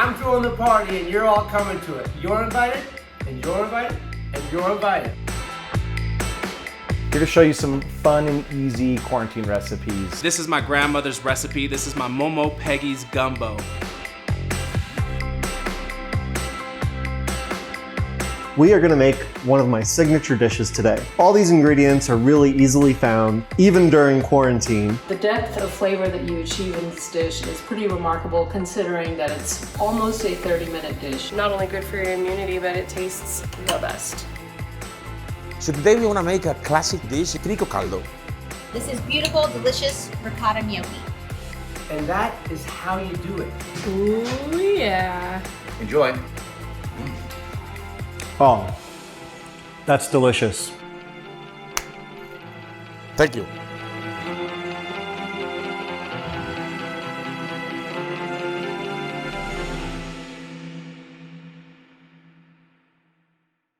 I'm throwing the party and you're all coming to it. You're invited, and you're invited, and you're invited. Here to show you some fun and easy quarantine recipes. This is my grandmother's recipe. This is my Momo Peggy's gumbo. We are gonna make one of my signature dishes today. All these ingredients are really easily found, even during quarantine. The depth of flavor that you achieve in this dish is pretty remarkable considering that it's almost a 30-minute dish. Not only good for your immunity, but it tastes the best. So today we want to make a classic dish, trico caldo. This is beautiful, delicious ricotta gnocchi. And that is how you do it. Ooh, yeah. Enjoy. Oh, that's delicious. Thank you.